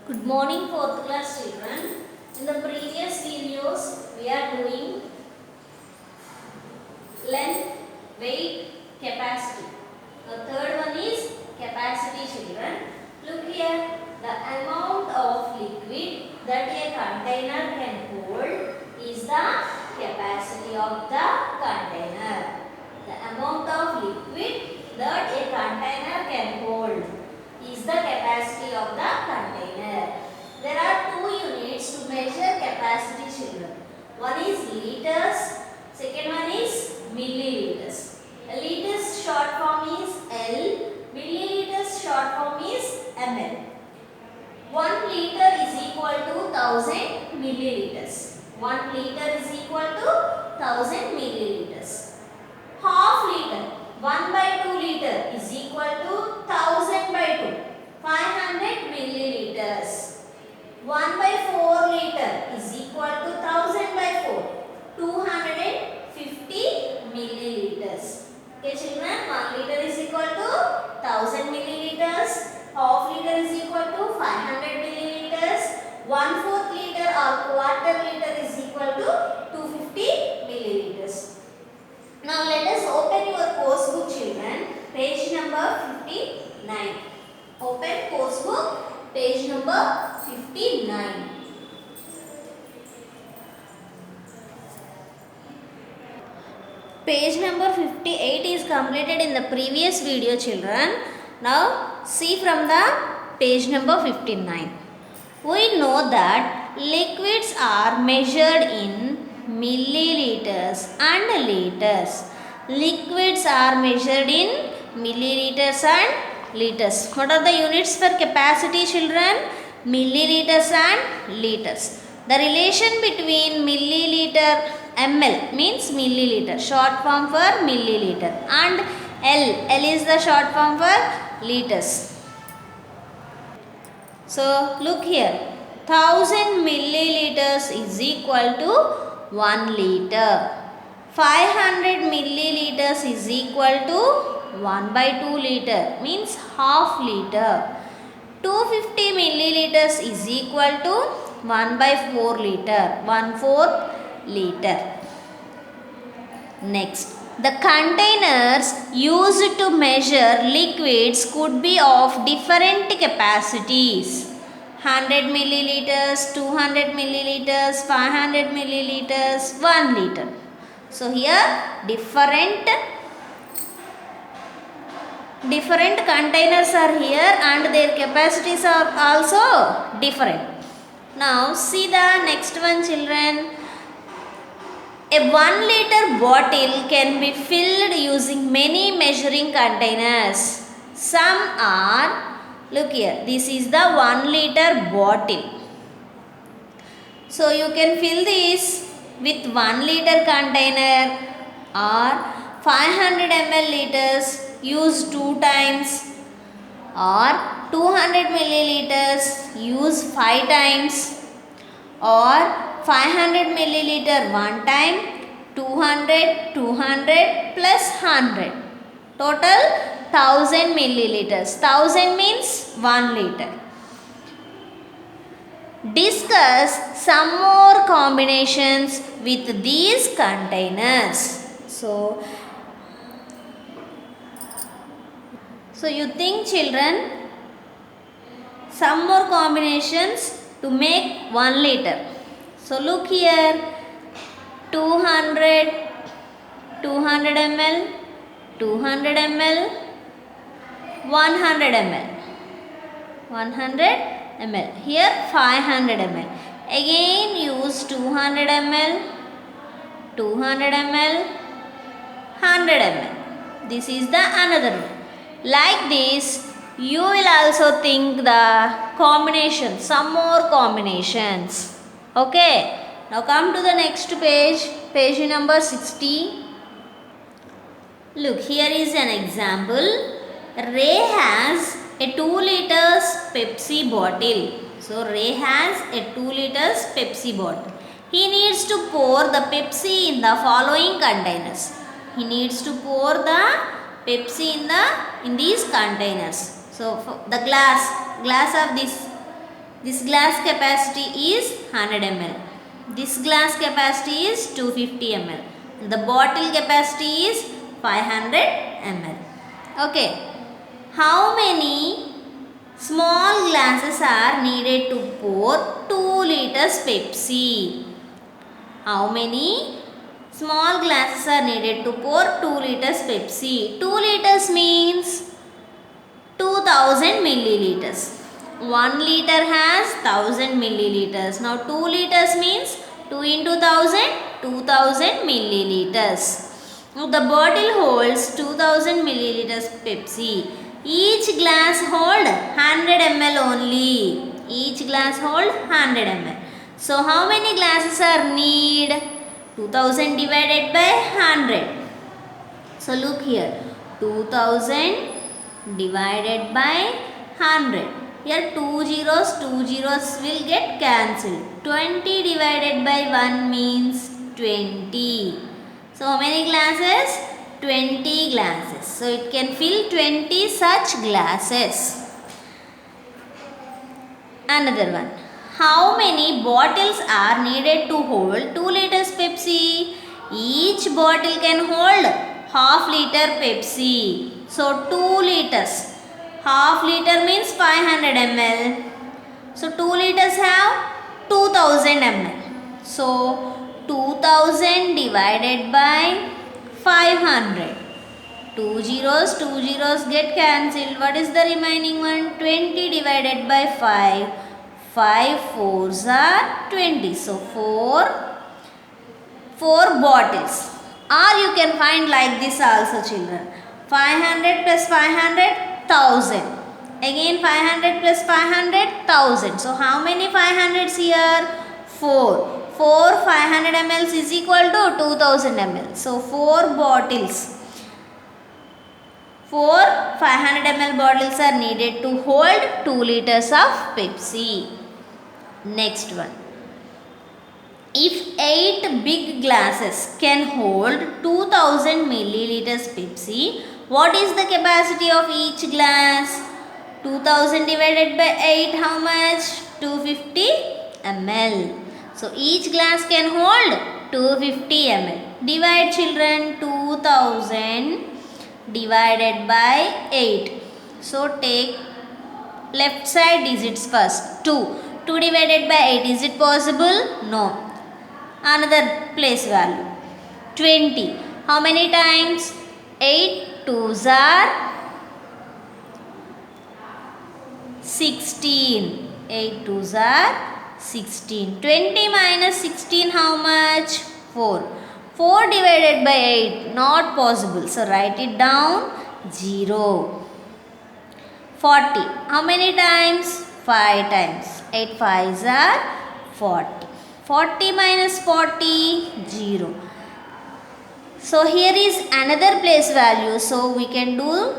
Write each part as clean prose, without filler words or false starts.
Good morning, fourth class children. In the previous videos, we are doing length, weight, capacity. The third one is capacity, children. Look here, the amount of liquid that a container can hold is the capacity of the container. The amount of liquid that a container can hold is the capacity of the container. There are two units to measure capacity, children. One is liters, second one is milliliters. A liters short form is L, milliliters short form is ml. 1 liter is equal to 1000 milliliters. 1 liter is equal to 1000 milliliters. Half liter, 1 by 2 liter is equal to 1000 by 2, 500 milliliters. 1 by 4 liter is equal to 1000 by 4, 250 milliliters. Okay children, 1 liter is equal to 1000 milliliters. Half liter is equal to 500 milliliters. 1/4 liter or quarter liter is equal to 250 milliliters. Now let us open your course book, children. Page number 59. Open course book, page number 59. Page number 58 is completed in the previous video, children. Now see from the page number 59. We know that liquids are measured in milliliters and liters. Liquids are measured in milliliters and liters. What are the units for capacity, children? Milliliters and liters. The relation between milliliter, ml means milliliter, short form for milliliter, and L is the short form for liters. So look here, 1000 milliliters is equal to 1 liter. 500 milliliters is equal to 1 by 2 liter, means half liter. 250 milliliters is equal to 1 by 4 liter, 1/4 liter. Next, the containers used to measure liquids could be of different capacities. 100 milliliters, 200 milliliters, 500 milliliters, 1 liter. So here different containers are here and their capacities are also different. Now see the next one, children. A 1 liter bottle can be filled using many measuring containers. Some are, look here, this is the 1 liter bottle. So you can fill this with 1 liter container or 500 ml liters, use 2 times, or 200 milliliters, use 5 times, or 500 milliliter 1 time, 200 plus 100. Total 1000 milliliters. 1000 means 1 liter. Discuss some more combinations with these containers. So you think, children, some more combinations to make 1 liter. So look here, 200 ml, 200 ml, 100 ml, 100 ml. Here 500 ml. Again use 200 ml, 200 ml, 100 ml. This is the another one. Like this, you will also think the combinations, some more combinations. Okay. Now come to the next page, page number 60. Look, here is an example. Ray has a 2 liters Pepsi bottle. So Ray has a 2 liters Pepsi bottle. He needs to pour the Pepsi in the following containers. He needs to pour the Pepsi in these containers. So the glass of this This glass capacity is 100 ml. This glass capacity is 250 ml. The bottle capacity is 500 ml. Okay. How many small glasses are needed to pour 2 liters Pepsi? How many small glasses are needed to pour 2 liters Pepsi? 2 liters means 2000 milliliters. 1 liter has 1000 milliliters. Now 2 liters means 2 into 1000, 2000 milliliters. Now the bottle holds 2000 milliliters Pepsi. Each glass hold 100 ml only. Each glass hold 100 ml. So how many glasses are need? 2000 divided by 100. So look here. 2000 divided by 100. Here two zeros will get cancelled. 20 divided by 1 means 20. So how many glasses? 20 glasses. So it can fill 20 such glasses. Another one. How many bottles are needed to hold 2 liters Pepsi? Each bottle can hold half liter Pepsi. So 2 liters. Half liter means 500 ml. So 2 liters have 2000 ml. So 2000 divided by 500. Two zeros get cancelled. What is the remaining one? 20 divided by 5. 5 fours are 20. So 4 bottles. Or you can find like this also, children. 500 plus 500. 1000. Again 500 plus 500, 1000. So how many 500s here? 4. 4 500 ml is equal to 2000 ml. So 4 bottles. 4 500 ml bottles are needed to hold 2 liters of Pepsi. Next one. If 8 big glasses can hold 2000 milliliters Pepsi, what is the capacity of each glass? 2000 divided by 8, how much? 250 ml. So each glass can hold 250 ml. Divide, children. 2000 divided by 8. So take left side digits first. 2. 2 divided by 8. Is it possible? No. Another place value. 20. How many times? 8 twos are 16. 8 twos are 16. 20 minus 16 how much? 4. 4 divided by 8 not possible. So write it down 0. 40. How many times? 5 times. 8 fives are 40. 40 minus 40 0. So here is another place value. So we can do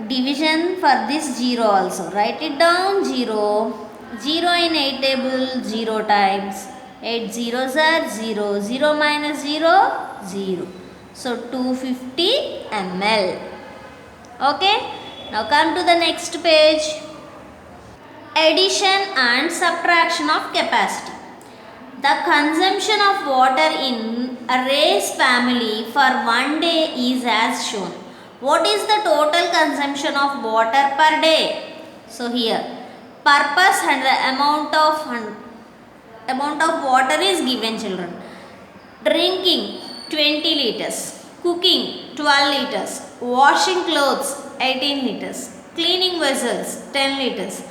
division for this 0 also. Write it down 0. 0 in 8 table 0 times. 8 zeros are 0. 0 minus 0 0. So 250 ml. Okay. Now come to the next page. Addition and subtraction of capacity. The consumption of water in a race family for one day is as shown. What is the total consumption of water per day? So here, purpose and the amount of water is given, children. Drinking 20 liters, cooking 12 liters, washing clothes 18 liters, cleaning vessels 10 liters,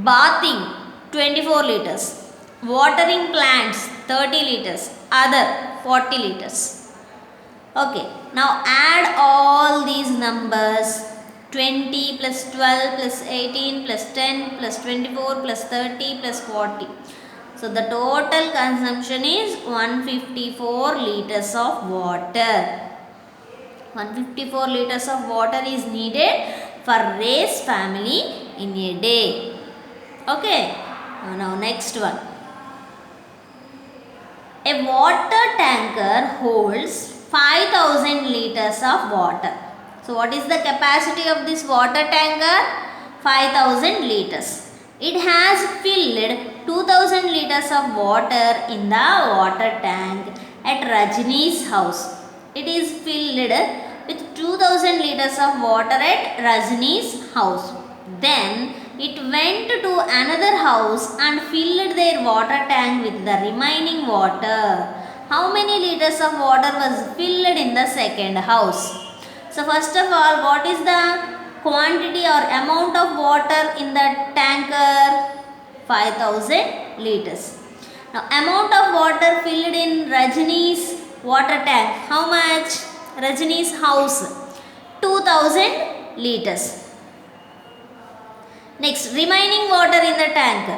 bathing 24 liters. Watering plants 30 liters, other 40 liters. Okay, now add all these numbers. 20 plus 12 plus 18 plus 10 plus 24 plus 30 plus 40. So the total consumption is 154 liters of water. 154 liters of water is needed for race family in a day. Okay, now next one. A water tanker holds 5000 liters of water. So what is the capacity of this water tanker? 5000 liters. It has filled 2000 liters of water in the water tank at Rajni's house. It is filled with 2000 liters of water at Rajni's house. Then it went to another house and filled their water tank with the remaining water. How many liters of water was filled in the second house? So first of all, what is the quantity or amount of water in the tanker? 5000 liters. Now amount of water filled in Rajni's water tank, how much? Rajni's house, 2000 liters. Next, remaining water in the tanker.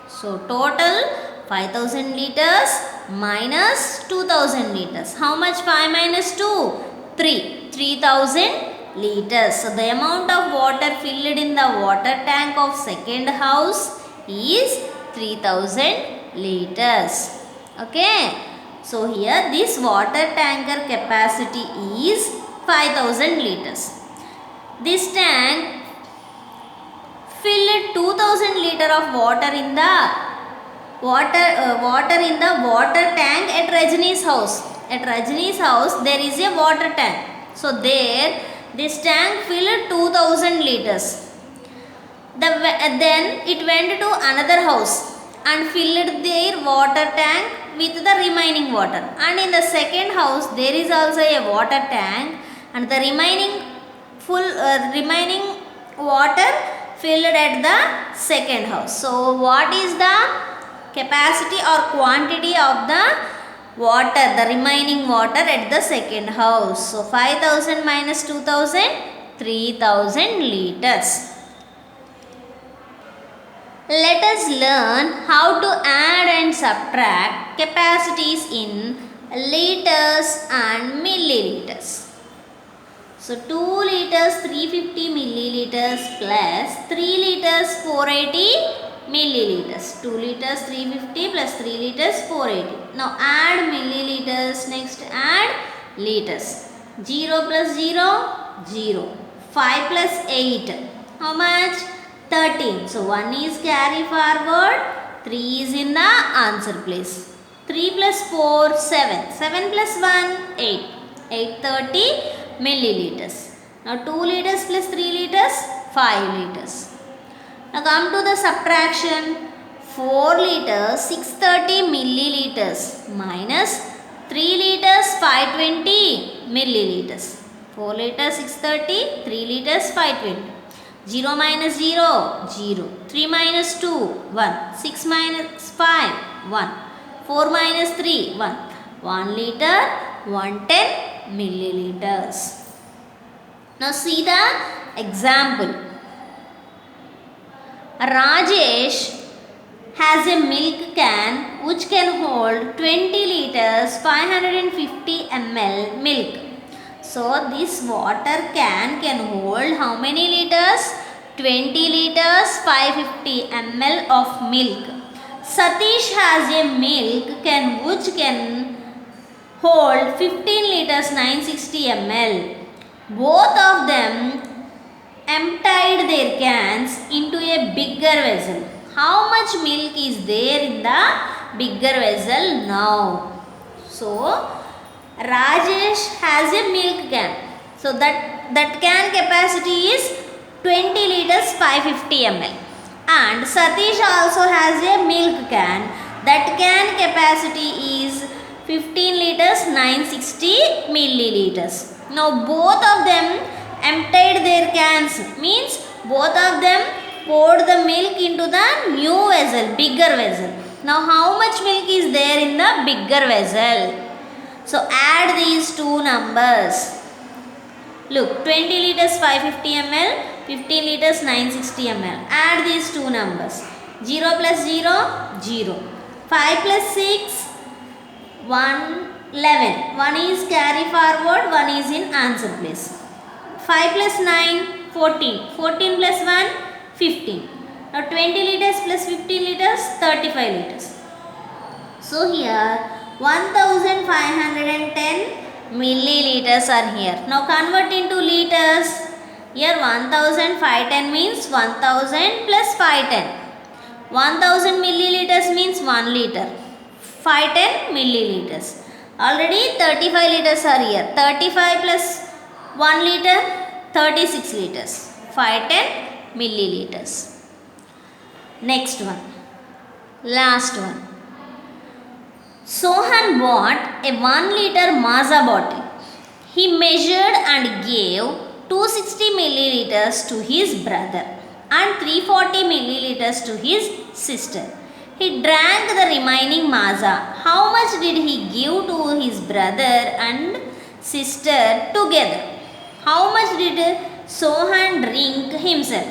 So total 5000 liters minus 2000 liters. How much 5 minus 2? 3. 3000 liters. So the amount of water filled in the water tank of second house is 3000 liters. Okay. So here this water tanker capacity is 5000 liters. This tank filled 2000 liter of water in the water tank at Rajni's house. At Rajni's house there is a water tank. So there this tank filled 2000 liters. Then it went to another house and filled their water tank with the remaining water. And in the second house there is also a water tank and the remaining water filled at the second house. So what is the capacity or quantity of the water, the remaining water at the second house? So 5000 minus 2000, 3000 liters. Let us learn how to add and subtract capacities in liters and milliliters. So 2 liters 350 milliliters plus 3 liters 480 milliliters. 2 liters 350 plus 3 liters 480. Now add milliliters. Next add liters. 0 plus 0, 0. 5 plus 8. How much? 13. So 1 is carry forward. 3 is in the answer place. 3 plus 4, 7. 7 plus 1, 8. 830 milliliters. Now 2 liters plus 3 liters, 5 liters. Now come to the subtraction. 4 liters 630 milliliters minus 3 liters 520 milliliters. 4 liters 630, 3 liters 520. 0 minus 0, 0. 3 minus 2, 1. 6 minus 5, 1. 4 minus 3, 1. 1 liter 110 milliliters. Now see the example. Rajesh has a milk can which can hold 20 liters 550 ml milk. So this water can hold how many liters? 20 liters 550 ml of milk. Satish has a milk can which can hold 15 liters 960 ml. Both of them emptied their cans into a bigger vessel. How much milk is there in the bigger vessel now? So Rajesh has a milk can. So that can capacity is 20 liters 550 ml. And Satish also has a milk can. That can capacity is 15 liters 960 milliliters. Now both of them emptied their cans, means both of them poured the milk into the new vessel, bigger vessel. Now how much milk is there in the bigger vessel? So add these two numbers. Look, 20 liters 550 ml, 15 liters 960 ml. Add these two numbers. 0 plus 0, 0. 5 plus 6, 11. 1 is carry forward, 1 is in answer place. 5 plus 9, 14. 14 plus 1, 15. Now 20 liters plus 15 liters, 35 liters. So here 1510 milliliters are here. Now convert into liters. Here 1510 means 1000 plus 510. 1000 milliliters means 1 liter. 510 milliliters. Already 35 liters are here. 35 plus 1 liter, 36 liters. 510 milliliters. Next one. Last one. Sohan bought a 1 liter Maaza bottle. He measured and gave 260 milliliters to his brother and 340 milliliters to his sister. He drank the remaining Maaza. How much did he give to his brother and sister together? How much did Sohan drink himself?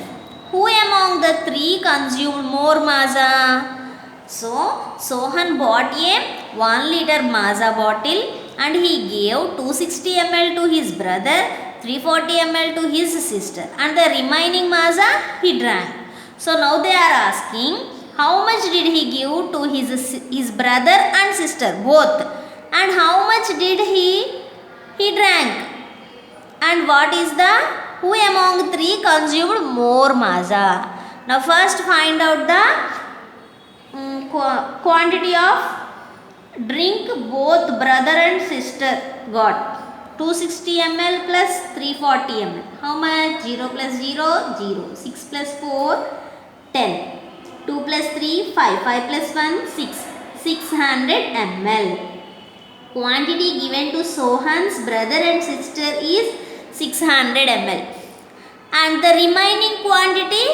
Who among the three consumed more Maaza? So, Sohan bought a 1 liter Maaza bottle and he gave 260 ml to his brother, 340 ml to his sister, and the remaining Maaza he drank. So, now they are asking how much did he give to his brother and sister both, and how much did he drank, and what is the who among three consumed more Maaza. Now, first find out the quantity of drink both brother and sister got. 260 ml plus 340 ml. How much? 0 plus 0, 0. 6 plus 4, 10. 2 plus 3, 5. 5 plus 1, 6. 600 ml. Quantity given to Sohan's brother and sister is 600 ml. And the remaining quantity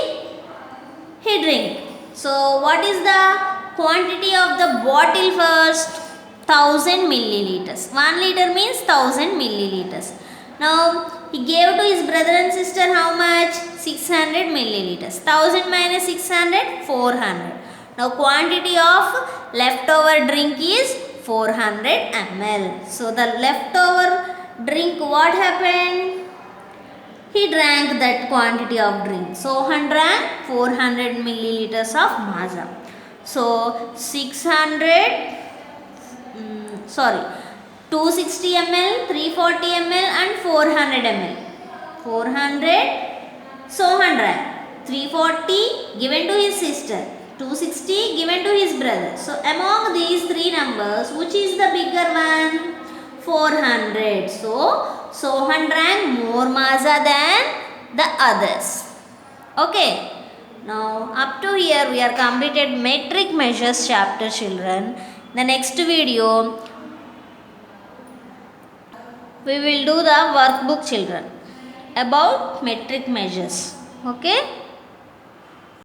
he drank. So, what is the quantity of the bottle first? 1000 milliliters. 1 liter means 1000 milliliters. Now, he gave to his brother and sister how much? 600 milliliters. 1000 minus 600, 400. Now, quantity of leftover drink is 400 ml. So, the leftover drink, what happened? He drank that quantity of drink. Sohan drank 400 milliliters of Maaza. So 260 ml, 340 ml and 400 ml. 400 Sohan drank. 340 given to his sister. 260 given to his brother. So among these three numbers, which is the bigger one? 400. So Sohan drank more Maaza than the others. Okay. Now up to here we are completed metric measures chapter, children. The next video we will do the workbook, children, about metric measures. Okay.